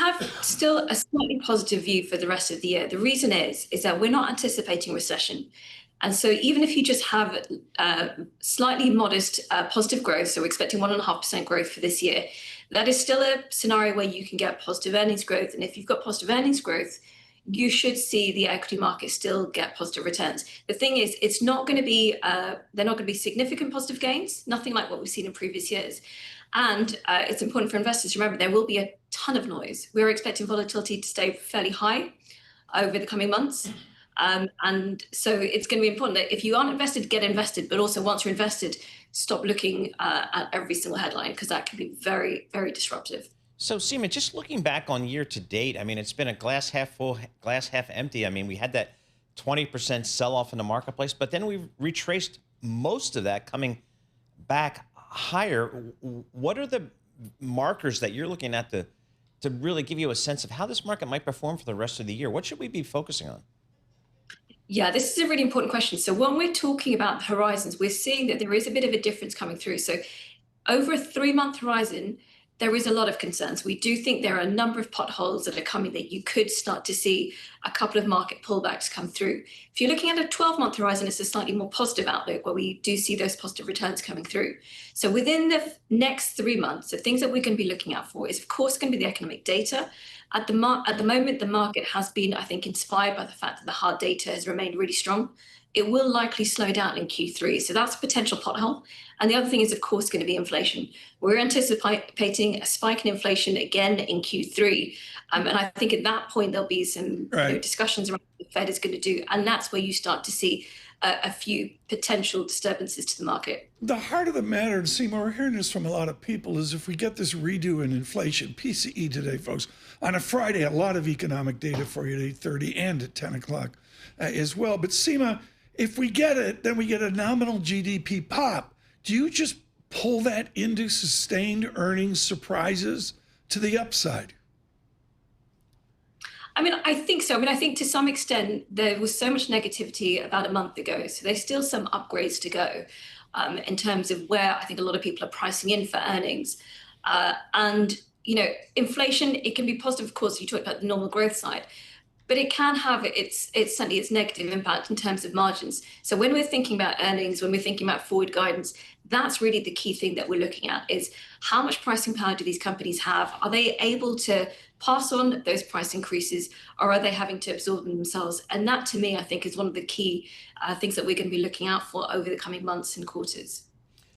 have still a slightly positive view for the rest of the year. The reason is that we're not anticipating recession. And so even if you just have slightly modest positive growth, so we're expecting 1.5% growth for this year, that is still a scenario where you can get positive earnings growth. And if you've got positive earnings growth, you should see the equity market still get positive returns. The thing is, it's not going to be, they're not going to be significant positive gains, nothing like what we've seen in previous years. And it's important for investors to remember there will be a ton of noise. We're expecting volatility to stay fairly high over the coming months. And so it's going to be important that if you aren't invested, get invested. But also once you're invested, stop looking at every single headline, because that can be very, very disruptive. So, Seema, just looking back on year to date, I mean, it's been a glass half full, glass half empty. I mean, we had that 20% sell off in the marketplace, but then we retraced most of that coming back higher. What are the markers that you're looking at to really give you a sense of how this market might perform for the rest of the year? What should we be focusing on? Yeah, this is a really important question. So when we're talking about the horizons, we're seeing that there is a bit of a difference coming through. So over a 3-month horizon, there is a lot of concerns. We do think there are a number of potholes that are coming that you could start to see a couple of market pullbacks come through. If you're looking at a 12-month horizon, it's a slightly more positive outlook where we do see those positive returns coming through. So within the next 3 months, the things that we're going to be looking out for is, of course, going to be the economic data. At the moment, the market has been, I think, inspired by the fact that the hard data has remained really strong. It will likely slow down in Q3. So that's a potential pothole. And the other thing is, of course, going to be inflation. We're anticipating a spike in inflation again in Q3. And I think at that point, there'll be some discussions around what the Fed is going to do. And that's where you start to see a few potential disturbances to the market. The heart of the matter, and Seema, we're hearing this from a lot of people, is if we get this redo in inflation, PCE today, folks, on a Friday, a lot of economic data for you at 8:30 and at 10 o'clock as well. But Seema, if we get it, then we get a nominal GDP pop. Do you just pull that into sustained earnings surprises to the upside? I mean, I think so. I mean, I think to some extent there was so much negativity about a month ago. So there's still some upgrades to go in terms of where I think a lot of people are pricing in for earnings. And, you know, inflation, it can be positive, of course, you talked about the normal growth side, but it can have certainly its negative impact in terms of margins. So when we're thinking about earnings, when we're thinking about forward guidance, that's really the key thing that we're looking at is how much pricing power do these companies have? Are they able to pass on those price increases, or are they having to absorb them themselves? And that, to me, I think is one of the key things that we're going to be looking out for over the coming months and quarters.